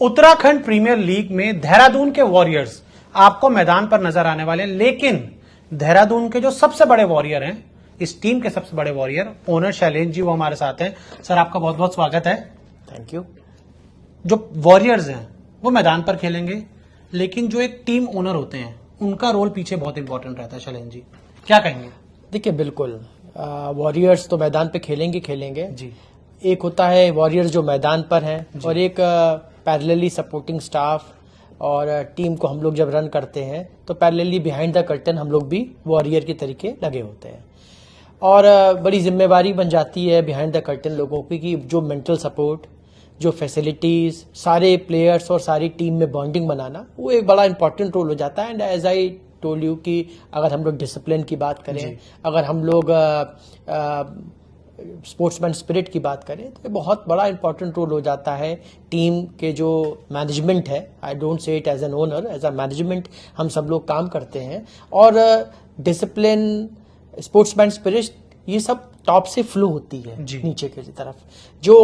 Uttarakhand premiere league में देहरादून के warriors आपको मैदान पर नजर आने वाले हैं, लेकिन देहरादून के जो सबसे बड़े वॉरियर हैं, इस टीम के सबसे बड़े वॉरियर ओनर शैलेंद्र जी, वो हमारे साथ हैं। सर, आपका बहुत बहुत स्वागत है। Thank you. जो वॉरियर्स हैं वो मैदान पर खेलेंगे, लेकिन जो एक टीम ओनर होते हैं उनका रोल पीछे बहुत इंपॉर्टेंट रहता है। शैलेंद्र जी, क्या कहेंगे? देखिए, बिल्कुल वॉरियर्स तो मैदान पे खेलेंगे जी। एक होता है वॉरियर्स जो मैदान पर हैं और एक पैरेलली सपोर्टिंग स्टाफ, और टीम को हम लोग जब रन करते हैं तो पैरेलली बिहाइंड द कर्टन हम लोग भी वॉरियर के तरीके लगे होते हैं। और बड़ी जिम्मेवारी बन जाती है बिहाइंड द कर्टन लोगों की कि जो मेंटल सपोर्ट, जो फैसिलिटीज, सारे प्लेयर्स और सारी टीम में बॉन्डिंग बनाना, वो एक बड़ा इंपॉर्टेंट रोल हो जाता है। And as I told you कि अगर हम लोग डिसिप्लिन की बात करें, अगर हम लोग स्पोर्ट्समैन स्पिरिट की बात करें, तो ये बहुत बड़ा इंपॉर्टेंट रोल हो जाता है। टीम के जो मैनेजमेंट है, I don't say it as an owner, as a management हम सब लोग काम करते हैं। और डिसिप्लिन, स्पोर्ट्समैन स्पिरिट, ये सब टॉप से फ्लो होती है नीचे की तरफ। जो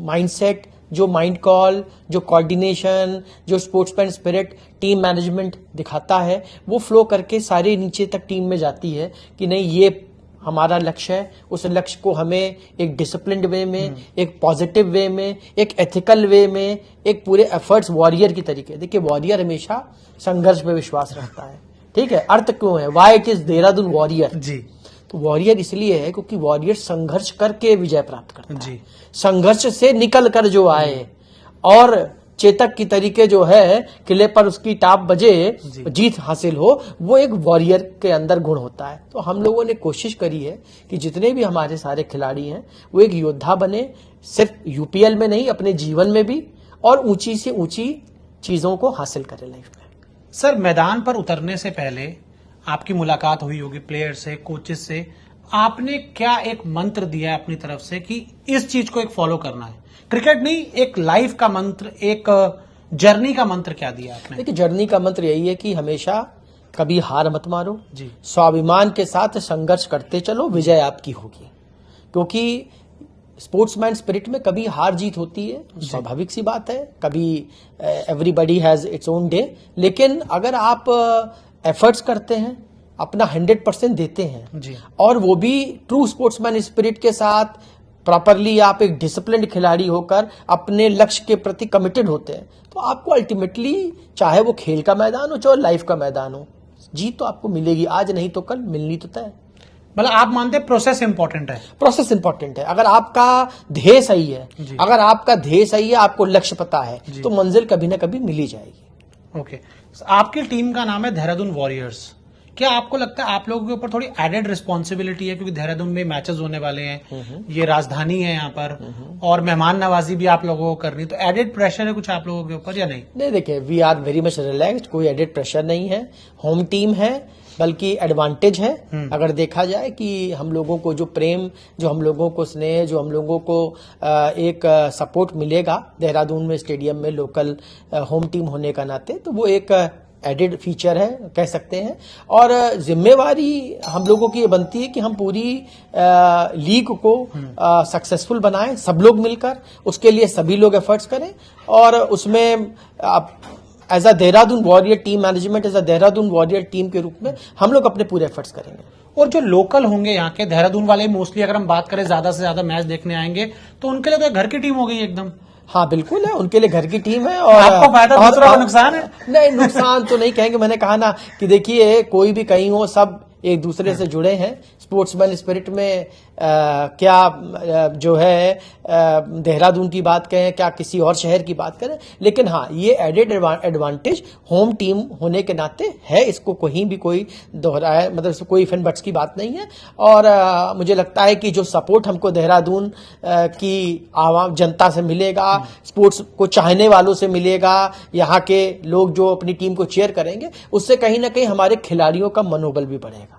माइंडसेट, जो माइंड कॉल, जो कोऑर्डिनेशन, जो स्पोर्ट्समैन स्पिरिट टीम मैनेजमेंट दिखाता है, वो फ्लो करके सारे नीचे तक टीम में जाती है कि नहीं, ये हमारा लक्ष्य है। उस लक्ष्य को हमें एक डिसिप्लिन्ड वे में, एक पॉजिटिव वे में, एक एथिकल वे में, एक पूरे एफर्ट्स वॉरियर की तरीके। देखिए, वॉरियर हमेशा संघर्ष में विश्वास रखता है। ठीक है, अर्थ क्यों है, why it is Dehradun warrior ji. तो वॉरियर इसलिए है क्योंकि वॉरियर संघर्ष करके विजय प्राप्त करता है। संघर्ष से निकल कर जो आए और चेतक की तरीके जो है किले पर उसकी टाप बजे, जीत हासिल हो, वो एक वॉरियर के अंदर गुण होता है। तो हम लोगों ने कोशिश करी है कि जितने भी हमारे सारे खिलाड़ी हैं वो एक योद्धा बने, सिर्फ यूपीएल में नहीं, अपने जीवन में भी, और ऊंची से ऊंची चीजों को हासिल करें लाइफ में। सर, मैदान पर उतरने से पहले आपकी मुलाकात हुई होगी प्लेयर से, कोचेस से। आपने क्या एक मंत्र दिया है अपनी तरफ से कि इस चीज को एक फॉलो करना है? क्रिकेट नहीं, एक लाइफ का मंत्र, एक जर्नी का मंत्र क्या दिया आपने? देखिए, जर्नी का मंत्र यही है कि हमेशा कभी हार मत मारो जी, स्वाभिमान के साथ संघर्ष करते चलो, विजय आपकी होगी। क्योंकि स्पोर्ट्समैन स्पिरिट में कभी हार जीत होती है, स्वाभाविक सी बात है, कभी everybody has its own day. लेकिन अगर आप एफर्ट्स करते हैं, अपना 100% देते हैं जी, और वो भी ट्रू स्पोर्ट्समैन स्पिरिट के साथ, प्रॉपरली आप एक डिसिप्लिन्ड खिलाड़ी होकर अपने लक्ष्य के प्रति कमिटेड होते हैं, तो आपको अल्टीमेटली, चाहे वो खेल का मैदान हो चाहे लाइफ का मैदान हो, जीत तो आपको मिलेगी। आज नहीं तो कल मिलनी तो तय। मतलब आप मानते हैं प्रोसेस इंपॉर्टेंट है? प्रोसेस इंपॉर्टेंट है। अगर आपका ध्येय सही है, अगर आपका ध्येय सही है, आपको लक्ष्य पता है, तो मंजिल कभी ना कभी मिल ही जाएगी। ओके, आपकी टीम का नाम है देहरादून वॉरियर्स। क्या आपको लगता है आप लोगों के ऊपर थोड़ी एडेड रिस्पॉन्सिबिलिटी है, क्योंकि देहरादून में मैचेस होने वाले हैं, ये राजधानी है यहाँ पर, और मेहमान नवाजी भी आप लोगों को करनी, तो एडेड प्रेशर है कुछ आप लोगों के ऊपर या नहीं? नहीं, देखिए, we are very much relaxed, कोई एडेड प्रेशर नहीं है। होम टीम है, बल्कि एडवांटेज है। अगर देखा जाए कि हम लोगों को जो प्रेम, जो हम लोगों को स्नेह, जो हम लोगों को एक सपोर्ट मिलेगा देहरादून में, स्टेडियम में, लोकल होम टीम होने का नाते, तो वो एक एडेड फीचर है, कह सकते हैं। और जिम्मेवारी हम लोगों की ये बनती है कि हम पूरी लीग को सक्सेसफुल बनाएं, सब लोग मिलकर। उसके लिए सभी लोग एफर्ट्स करें, और उसमें as a Dehradun warrior team management, as a Dehradun warrior team के रूप में हम लोग अपने पूरे एफर्ट्स करेंगे। और जो लोकल होंगे यहाँ के देहरादून वाले, मोस्टली अगर हम बात करें ज्यादा से ज्यादा मैच देखने आएंगे, तो उनके लिए तो घर की टीम हो गई एकदम। हाँ, बिल्कुल है, उनके लिए घर की टीम है। और आपको फायदा, दूसरों को नुकसान है? नहीं, नुकसान तो नहीं कहेंगे। मैंने कहा ना कि देखिए, कोई भी कहीं हो, सब एक दूसरे से जुड़े हैं। स्पोर्ट्समैन स्पिरिट में क्या जो है देहरादून की बात करें, क्या किसी और शहर की बात करें, लेकिन हाँ, ये एडेड एडवांटेज होम टीम होने के नाते है। इसको कहीं भी कोई दोहराया, मतलब कोई इफ एंड बट्स की बात नहीं है। और मुझे लगता है कि जो सपोर्ट हमको देहरादून की आवाम जनता से मिलेगा, स्पोर्ट्स को चाहने वालों से मिलेगा, यहाँ के लोग जो अपनी टीम को चीयर करेंगे, उससे कहीं ना कहीं हमारे खिलाड़ियों का मनोबल भी बढ़ेगा।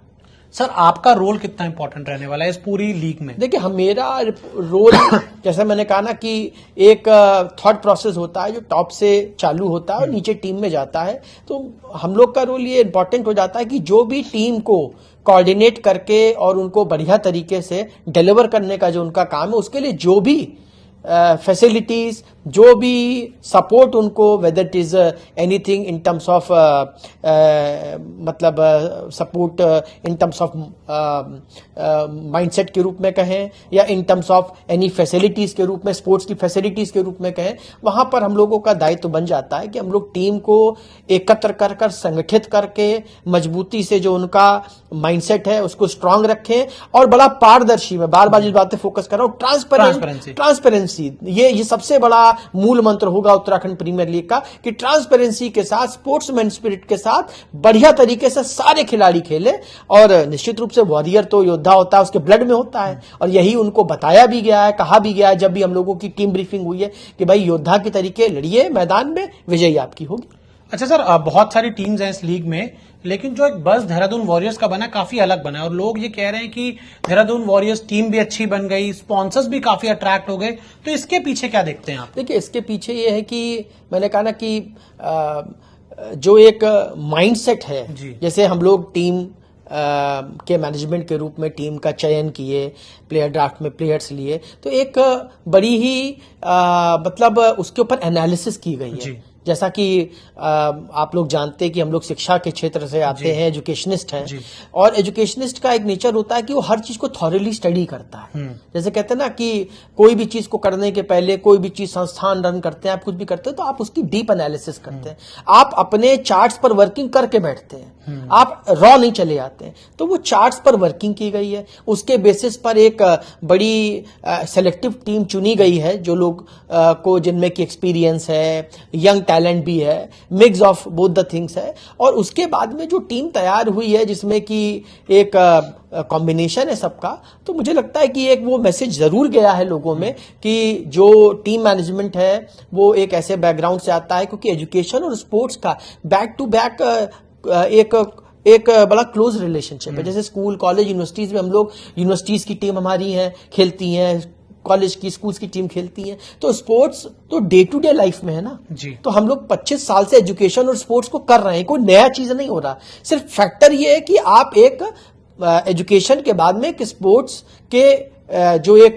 सर, आपका रोल कितना इंपॉर्टेंट रहने वाला है इस पूरी लीग में? देखिए, मेरा रोल जैसे मैंने कहा ना कि एक थॉट प्रोसेस होता है जो टॉप से चालू होता है और नीचे टीम में जाता है। तो हम लोग का रोल ये इंपॉर्टेंट हो जाता है कि जो भी टीम को कोऑर्डिनेट करके और उनको बढ़िया तरीके से डिलीवर करने का जो उनका काम है, उसके लिए जो भी फैसिलिटीज, जो भी सपोर्ट उनको, whether it is anything in terms of मतलब support in terms of mindset के रूप में कहें, या in terms of any facilities के रूप में, स्पोर्ट्स की फैसिलिटीज के रूप में कहें, वहां पर हम लोगों का दायित्व बन जाता है कि हम लोग टीम को एकत्र कर कर संगठित करके मजबूती से जो उनका माइंडसेट है उसको स्ट्रांग रखें, और बड़ा पारदर्शी, मैं बार बार जिस बात पे फोकस कर रहा हूं, ट्रांसपेरेंसी, ये सबसे बड़ा मूल मंत्र होगा उत्तराखंड प्रीमियर लीग का, कि ट्रांसपेरेंसी के साथ, स्पोर्ट्समैन स्पिरिट के साथ बढ़िया तरीके से सारे खिलाड़ी खेले। और निश्चित रूप से वॉरियर तो योद्धा होता है, उसके ब्लड में होता है, और यही उनको बताया भी गया है, कहा भी गया है जब भी हम लोगों की टीम ब्रीफिंग हुई है कि भाई योद्धा की तरीके लड़िए मैदान में, विजयी आपकी होगी। अच्छा सर, बहुत सारी टीम्स हैं इस लीग में, लेकिन जो एक बस देहरादून वॉरियर्स का बना काफी अलग बना है, और लोग ये कह रहे हैं कि देहरादून वॉरियर्स टीम भी अच्छी बन गई, स्पॉन्सर्स भी काफी अट्रैक्ट हो गए, तो इसके पीछे क्या देखते हैं आप? देखिए, इसके पीछे ये है कि मैंने कहा ना कि जो एक माइंडसेट है, जैसे हम लोग टीम के मैनेजमेंट के रूप में टीम का चयन किए, प्लेयर ड्राफ्ट में प्लेयर्स लिए, तो एक बड़ी ही मतलब उसके ऊपर एनालिसिस की गई है। जैसा कि आप लोग जानते हैं कि हम लोग शिक्षा के क्षेत्र से आते हैं, एजुकेशनिस्ट हैं, और एजुकेशनिस्ट का एक नेचर होता है कि वो हर चीज को थॉरली स्टडी करता है। जैसे कहते हैं ना कि कोई भी चीज को करने के पहले, कोई भी चीज संस्थान रन करते हैं, आप कुछ भी करते हैं तो आप उसकी डीप एनालिसिस करते हैं, आप अपने चार्ट्स पर वर्किंग करके बैठते हैं, आप रॉ नहीं चले जाते हैं। तो वो चार्ट्स पर वर्किंग की गई है, उसके बेसिस पर एक बड़ी सेलेक्टिव टीम चुनी गई है, जो लोग को जिनमें की एक्सपीरियंस है, यंग टैलेंट भी है, mix of both the things है, और उसके बाद में जो टीम तैयार हुई है जिसमें कि एक कॉम्बिनेशन है सबका, तो मुझे लगता है कि एक वो मैसेज जरूर गया है लोगों में कि जो टीम मैनेजमेंट है वो एक ऐसे बैकग्राउंड से आता है, क्योंकि एजुकेशन और स्पोर्ट्स का बैक टू बैक एक बड़ा क्लोज रिलेशनशिप है। जैसे स्कूल, कॉलेज, यूनिवर्सिटीज में हम लोग, यूनिवर्सिटीज की टीम हमारी है, खेलती हैं, कॉलेज की, स्कूल्स की टीम खेलती है, तो स्पोर्ट्स तो डे टू डे लाइफ में है ना जी। तो हम लोग 25 साल से एजुकेशन और स्पोर्ट्स को कर रहे हैं, कोई नया चीज नहीं हो रहा। सिर्फ फैक्टर ये है कि आप एक एजुकेशन के बाद में एक स्पोर्ट्स के जो एक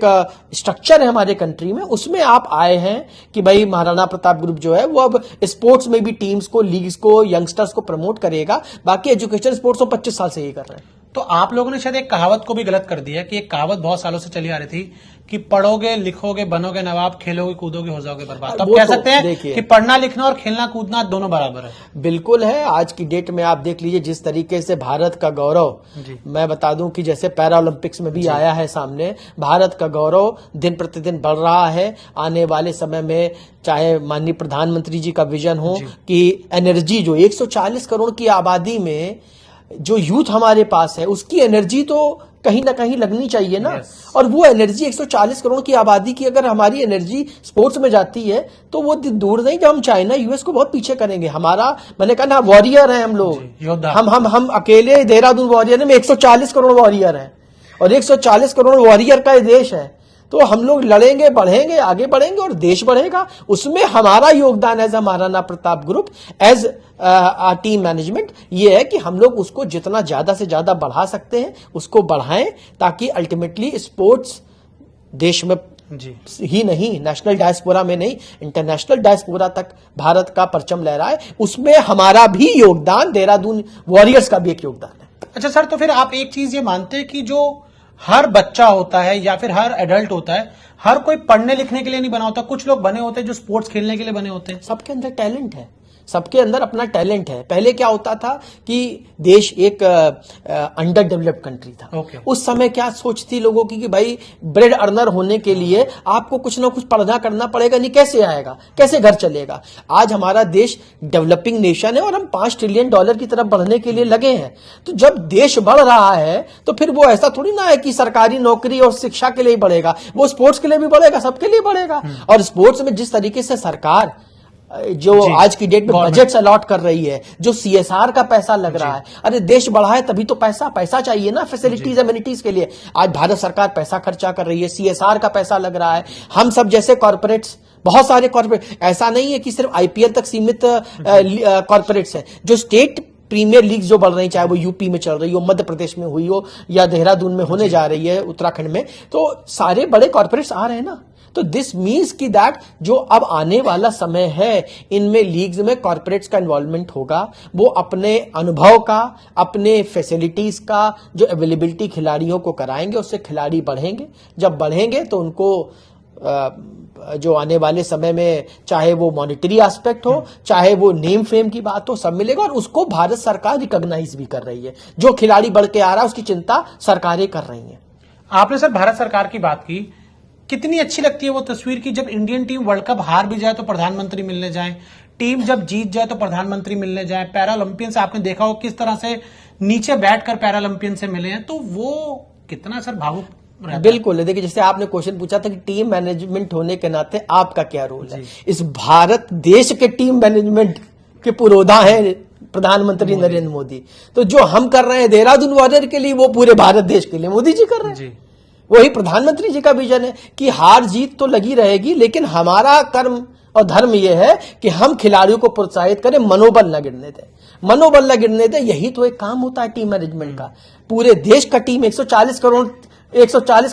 स्ट्रक्चर है हमारे कंट्री में, उसमें आप आए हैं कि भाई महाराणा प्रताप ग्रुप जो है वो अब स्पोर्ट्स में भी टीम्स को, लीग्स को, यंगस्टर्स को प्रमोट करेगा। बाकी एजुकेशन स्पोर्ट्स तो 25 साल से ही कर रहे हैं। तो आप लोगों ने शायद एक कहावत को भी गलत कर दिया कि एक कहावत बहुत सालों से चली आ रही थी कि पढ़ोगे, लिखोगे, बनोगे नवाब, खेलोगे, कूदोगे, हो जाओगे बर्बाद। तो आप कह सकते हैं कि पढ़ना, लिखना और खेलना, कूदना दोनों बराबर है। बिल्कुल है। आज की डेट में आप देख लीजिए जिस तरीके से भारत का गौरव, मैं बता दूं कि जैसे पैरा ओलंपिक्स में भी आया है सामने, भारत का गौरव दिन प्रतिदिन बढ़ रहा है। आने वाले समय में चाहे माननीय प्रधानमंत्री जी का विजन हो कि एनर्जी जो 140 करोड़ की आबादी में जो यूथ हमारे पास है, उसकी एनर्जी तो कहीं ना कहीं लगनी चाहिए ना। और वो एनर्जी 140 करोड़ की आबादी की अगर हमारी एनर्जी स्पोर्ट्स में जाती है तो वो दूर नहीं कि हम चाइना, यूएस को बहुत पीछे करेंगे। हमारा, मैंने कहा ना, वॉरियर हैं हम लोग, हम अकेले देहरादून वॉरियर में 140 करोड़ वॉरियर हैं, और 140 करोड़ वॉरियर का देश है। तो हम लोग लड़ेंगे, बढ़ेंगे, आगे बढ़ेंगे और देश बढ़ेगा। उसमें हमारा योगदान as a Maharana Pratap group, as team management, ये है कि हम लोग उसको जितना ज्यादा से ज्यादा बढ़ा सकते हैं उसको बढ़ाएं, ताकि अल्टीमेटली स्पोर्ट्स देश में ही नहीं, नेशनल डायस्पोरा में नहीं, इंटरनेशनल डायस्पोरा तक भारत का परचम लहराए। उसमें हमारा भी योगदान, देहरादून वॉरियर्स का भी एक योगदान है। अच्छा सर, तो फिर आप एक चीज ये मानते हैं कि जो हर बच्चा होता है या फिर हर एडल्ट होता है, हर कोई पढ़ने लिखने के लिए नहीं बना होता, कुछ लोग बने होते हैं जो स्पोर्ट्स खेलने के लिए बने होते हैं। सबके अंदर टैलेंट है, सबके अंदर अपना टैलेंट है। पहले क्या होता था कि देश एक अंडर डेवलप्ड कंट्री था। उस समय क्या सोच थी लोगों की कि भाई ब्रेड अर्नर होने के लिए आपको कुछ ना कुछ पढ़ना करना पड़ेगा, नहीं कैसे आएगा, कैसे घर चलेगा। आज हमारा देश डेवलपिंग नेशन है और हम $5 ट्रिलियन की तरफ बढ़ने के लिए लगे हैं। तो जब देश बढ़ रहा है तो फिर वो ऐसा थोड़ी ना है कि सरकारी नौकरी और शिक्षा के लिए बढ़ेगा, वो स्पोर्ट्स के लिए भी बढ़ेगा, सबके लिए बढ़ेगा। और स्पोर्ट्स में जिस तरीके से सरकार जो आज की डेट में बजट अलॉट कर रही है, जो सीएसआर का पैसा लग रहा है, अरे देश बढ़ा है तभी तो पैसा चाहिए ना, फैसिलिटीज, एमिनिटीज के लिए। आज भारत सरकार पैसा खर्चा कर रही है, सीएसआर का पैसा लग रहा है। हम सब जैसे कॉर्पोरेट्स, बहुत सारे कॉर्पोरेट, ऐसा नहीं है कि सिर्फ आईपीएल तक सीमित कॉर्पोरेट्स हैं। जो स्टेट प्रीमियर लीग जो बढ़ रही, चाहे वो यूपी में चल रही हो, मध्य प्रदेश में हुई हो, या देहरादून में होने जा रही है, उत्तराखंड में, तो सारे बड़े कॉर्पोरेट्स आ रहे हैं ना। तो दिस मीन्स कि दैट जो अब आने वाला समय है इनमें लीग्स में कॉर्पोरेट्स का इन्वॉल्वमेंट होगा, वो अपने अनुभव का, अपने फैसिलिटीज का जो अवेलेबिलिटी खिलाड़ियों को कराएंगे, उससे खिलाड़ी बढ़ेंगे। जब बढ़ेंगे तो उनको जो आने वाले समय में चाहे वो मॉनेटरी एस्पेक्ट हो, चाहे वो नेम फेम की बात हो, सब मिलेगा। और उसको भारत सरकार रिकॉग्नाइज भी कर रही है। जो खिलाड़ी बढ़ के आ रहा है उसकी चिंता सरकारें कर रही हैं। आपने सर भारत सरकार की बात की, कितनी अच्छी लगती है वो तस्वीर की जब इंडियन टीम वर्ल्ड कप हार भी जाए तो प्रधानमंत्री मिलने जाए, टीम जब जीत जाए तो प्रधानमंत्री मिलने जाए। पैरालंपियन से आपने देखा हो किस तरह से नीचे बैठकर पैरालंपियन से मिले हैं, तो वो कितना सर भावुक रहता है। बिल्कुल। देखिए, जैसे आपने क्वेश्चन पूछा था कि टीम मैनेजमेंट होने के नाते आपका क्या रोल है, इस भारत देश के टीम मैनेजमेंट के पुरोधा है प्रधानमंत्री नरेंद्र मोदी। तो जो हम कर रहे हैं देहरादून वॉरियर के लिए, वो पूरे भारत देश के लिए मोदी जी कर रहे हैं जी। वही प्रधानमंत्री जी का विजन है कि हार जीत तो लगी रहेगी, लेकिन हमारा कर्म और धर्म यह है कि हम खिलाड़ियों को प्रोत्साहित करें, मनोबल न गिरने दें, मनोबल न गिरने दें। यही तो एक काम होता है टीम मैनेजमेंट का। पूरे देश का टीम 140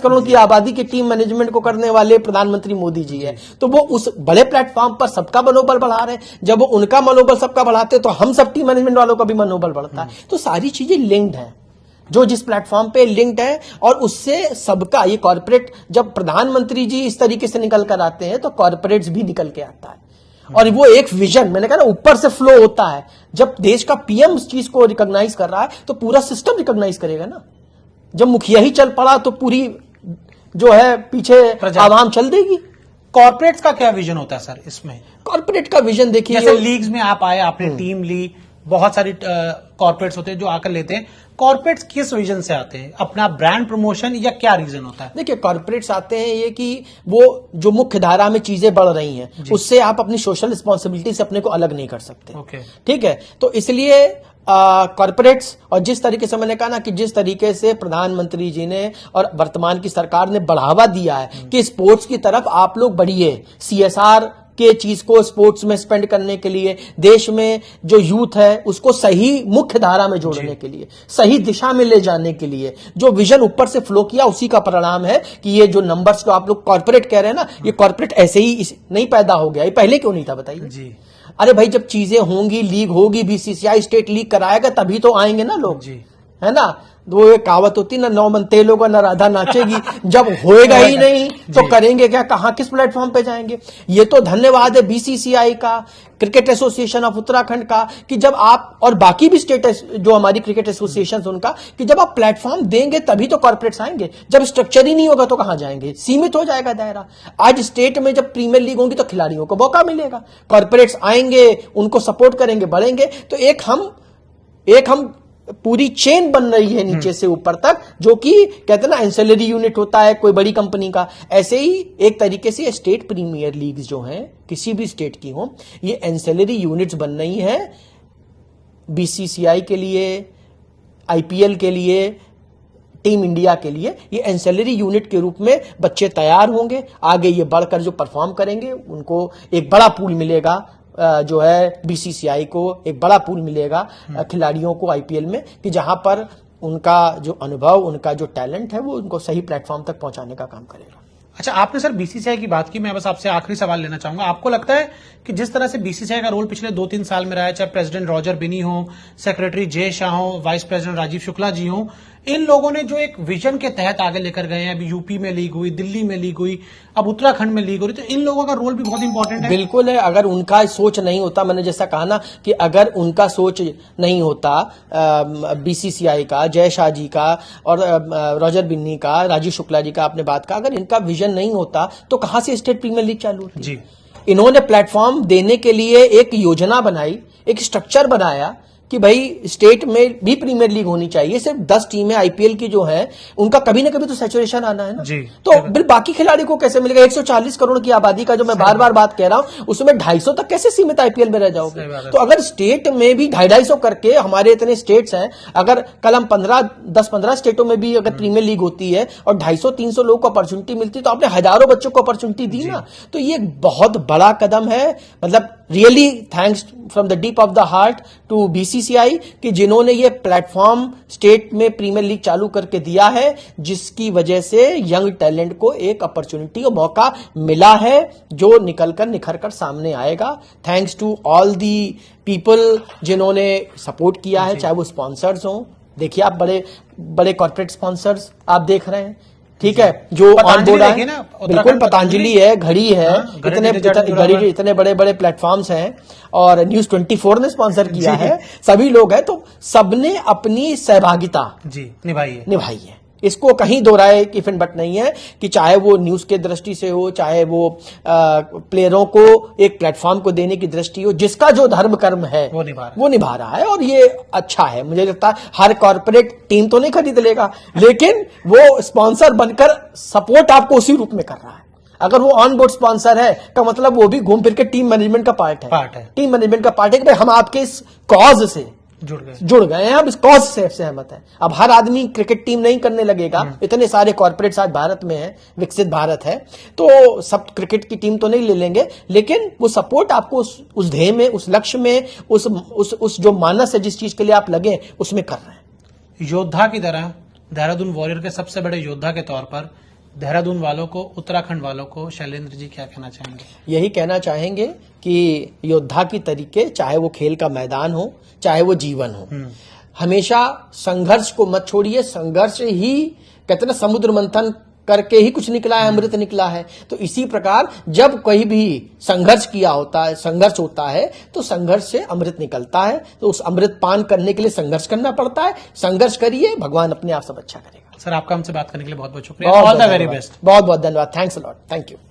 करोड़ की आबादी की टीम मैनेजमेंट को करने वाले प्रधानमंत्री मोदी जी है। तो वो उस बड़े प्लेटफॉर्म पर सबका मनोबल बढ़ा रहे हैं। जब वो उनका मनोबल सबका बढ़ाते हैं तो हम सब टीम मैनेजमेंट वालों का भी मनोबल बढ़ता है। तो सारी चीजें लिंक्ड है, जो जिस प्लेटफॉर्म पे लिंक्ड है, और उससे सबका ये कॉर्पोरेट, जब प्रधानमंत्री जी इस तरीके से निकल कर आते हैं तो कॉर्पोरेट्स भी निकल के आता है। और वो एक विजन, मैंने कहा ना, ऊपर से फ्लो होता है। जब देश का पीएम इस चीज को रिकॉग्नाइज कर रहा है तो पूरा सिस्टम रिकॉग्नाइज करेगा ना। जब मुखिया ही चल पड़ा तो पूरी जो है पीछे आवाम चल देगी। कॉर्पोरेट्स का क्या विजन होता है सर इसमें? कॉर्पोरेट का विजन देखिए, जैसे लीग्स में आप आए, आपने टीम ली, बहुत सारी कॉर्पोरेट्स होते हैं जो आकर लेते हैं। कॉर्पोरेट्स किस विजन से आते हैं? अपना ब्रांड प्रमोशन या क्या रीजन होता है? देखिए, कॉर्पोरेट्स आते हैं ये कि वो जो मुख्य धारा में चीजें बढ़ रही हैं उससे आप अपनी सोशल रिस्पॉन्सिबिलिटी से अपने को अलग नहीं कर सकते। ठीक है, तो इसलिए कॉर्पोरेट्स, और जिस तरीके से मैंने कहा ना कि जिस तरीके से प्रधानमंत्री जी ने और वर्तमान की सरकार ने बढ़ावा दिया है कि स्पोर्ट्स की तरफ आप लोग बढ़िए, सीएसआर के चीज को स्पोर्ट्स में स्पेंड करने के लिए, देश में जो यूथ है उसको सही मुख्य धारा में जोड़ने के लिए, सही दिशा में ले जाने के लिए जो विजन ऊपर से फ्लो किया, उसी का परिणाम है कि ये जो नंबर्स को आप लोग कॉर्पोरेट कह रहे हैं ना, ये कॉर्पोरेट ऐसे ही नहीं पैदा हो गया, ये पहले क्यों नहीं था बताइए जी। अरे भाई, जब चीजें होंगी, लीग होगी, बीसीसीआई स्टेट लीग कराएगा, तभी तो आएंगे ना लोग जी, है ना। वो एक कहावत होती ना, 9 मन तेल होगा ना राधा नाचेगी। जब होएगा ही नहीं तो करेंगे क्या, कहां किस प्लेटफॉर्म पे जाएंगे। ये तो धन्यवाद है बीसीसीआई का, क्रिकेट एसोसिएशन ऑफ उत्तराखंड का, कि जब आप, और बाकी भी स्टेट जो हमारी क्रिकेट एसोसिएशन उनका, कि जब आप प्लेटफॉर्म देंगे तभी तो कॉर्पोरेट्स आएंगे। जब स्ट्रक्चर ही नहीं होगा तो कहां जाएंगे, सीमित हो जाएगा दायरा। आज स्टेट में जब प्रीमियर लीग होगी तो खिलाड़ियों को मौका मिलेगा, कॉर्पोरेट्स आएंगे, उनको सपोर्ट करेंगे, बढ़ेंगे। तो एक हम पूरी चेन बन रही है नीचे से ऊपर तक, जो कि कहते हैं ना एंसेलरी यूनिट होता है कोई बड़ी कंपनी का, ऐसे ही एक तरीके से स्टेट प्रीमियर लीग्स जो हैं किसी भी स्टेट की हो, ये एंसेलरी यूनिट्स बन रही हैं बीसीसीआई के लिए, आईपीएल के लिए, टीम इंडिया के लिए। ये एंसेलरी यूनिट के रूप में बच्चे तैयार होंगे, आगे ये बढ़कर जो परफॉर्म करेंगे उनको एक बड़ा पूल मिलेगा, जो है बीसीसीआई को एक बड़ा पूल मिलेगा खिलाड़ियों को आईपीएल में, कि जहां पर उनका जो अनुभव, उनका जो टैलेंट है वो उनको सही प्लेटफॉर्म तक पहुंचाने का काम करेगा। अच्छा, आपने सर बीसीसीआई की बात की, मैं बस आपसे आखिरी सवाल लेना चाहूंगा। आपको लगता है कि जिस तरह से बीसीसीआई का रोल पिछले 2-3 साल में रहा है, चाहे प्रेसिडेंट रॉजर बिनी हो, सेक्रेटरी जय शाह हो, वाइस प्रेसिडेंट राजीव शुक्ला जी हो, इन लोगों ने जो एक विजन के तहत आगे लेकर गए हैं, अभी यूपी में लीग हुई, दिल्ली में लीग हुई, अब उत्तराखंड में लीग हो रही, तो इन लोगों का रोल भी बहुत इंपॉर्टेंट है। बिल्कुल है। अगर उनका सोच नहीं होता, मैंने जैसा कहा ना कि अगर उनका सोच नहीं होता बीसीसीआई का, जय शाह जी का और रॉजर बिन्नी का, राजीव शुक्ला जी का आपने बात का, अगर इनका विजन नहीं होता तो कहां से स्टेट प्रीमियर लीग चालू होती जी। इन्होंने प्लेटफॉर्म देने के लिए एक योजना बनाई, एक स्ट्रक्चर बनाया कि भाई स्टेट में भी प्रीमियर लीग होनी चाहिए। सिर्फ 10 टीमें आईपीएल की जो हैं उनका कभी ना कभी तो सैचुरेशन आना है ना जी। तो बिल बाकी खिलाड़ी को कैसे मिलेगा? 140 करोड़ की आबादी का जो मैं बार बार बात कह रहा हूं, उसमें 250 तक कैसे सीमित आईपीएल में रह जाओगे? तो अगर स्टेट में भी 250 करके, हमारे इतने स्टेट्स हैं, अगर कल हम 10-15 स्टेटों में भी अगर प्रीमियर लीग होती है और 250-300 लोगों को अपॉर्चुनिटी मिलती है, तो आपने हजारों बच्चों को अपॉर्चुनिटी दी ना। तो ये बहुत बड़ा कदम है। मतलब really thanks from the deep of the heart to BCCI कि जिन्होंने ये प्लेटफॉर्म स्टेट में प्रीमियर लीग चालू करके दिया है, जिसकी वजह से यंग टैलेंट को एक अपॉर्चुनिटी और मौका मिला है जो निकलकर निखर कर सामने आएगा। Thanks to all the people जिन्होंने सपोर्ट किया है, चाहे वो स्पॉन्सर्स हों। देखिए आप बड़े बड़े कॉर्पोरेट स्पॉन्सर्स आप देख रहे हैं, ठीक है, जो ऑन बोर्ड है, बिल्कुल पतंजलि है, घड़ी है, इतने बड़े बड़े प्लेटफॉर्म्स हैं और न्यूज 24 ने स्पॉन्सर किया है, सभी लोग हैं, तो सबने अपनी सहभागिता जी निभाई है। इसको कहीं दो राय की फिर बट नहीं है कि चाहे वो न्यूज के दृष्टि से हो, चाहे वो प्लेयरों को एक प्लेटफॉर्म को देने की दृष्टि हो, जिसका जो धर्म कर्म है वो निभा रहा है और ये अच्छा है। मुझे लगता है हर कॉर्पोरेट टीम तो नहीं खरीद लेगा, लेकिन वो स्पॉन्सर बनकर सपोर्ट आपको उसी रूप में कर रहा है। अगर वो ऑन बोर्ड स्पॉन्सर है का मतलब वो भी घूम फिर के टीम मैनेजमेंट का पार्ट है। टीम मैनेजमेंट का पार्ट है कि भाई हम आपके इस कॉज से जुड़ गए हैं, हम इस कॉज से सहमत हैं। अब हर आदमी क्रिकेट टीम नहीं करने लगेगा, इतने सारे कॉर्पोरेट्स आज भारत में हैं, विकसित भारत है, तो सब क्रिकेट की टीम तो नहीं ले लेंगे, लेकिन वो सपोर्ट आपको उस ध्येय में, उस लक्ष्य में, उस जो मानस है, जिस चीज के लिए आप लगे, उसमें कर रहे हैं। योद्धा की तरह देहरादून वॉरियर के सबसे बड़े योद्धा के तौर पर देहरादून वालों को, उत्तराखंड वालों को शैलेंद्र जी क्या कहना चाहेंगे? यही कहना चाहेंगे कि योद्धा की तरीके, चाहे वो खेल का मैदान हो, चाहे वो जीवन हो, हमेशा संघर्ष को मत छोड़िए। संघर्ष ही कहते ना, समुद्र मंथन करके ही कुछ निकला है, अमृत निकला है। तो इसी प्रकार जब कोई भी संघर्ष किया होता है, संघर्ष होता है, तो संघर्ष से अमृत निकलता है। तो उस अमृत पान करने के लिए संघर्ष करना पड़ता है। संघर्ष करिए, भगवान अपने आप सब अच्छा करेगा। सर, आपका हमसे बात करने के लिए बहुत बहुत शुक्रिया। All the very best. बहुत बहुत धन्यवाद। Thanks a lot. Thank you.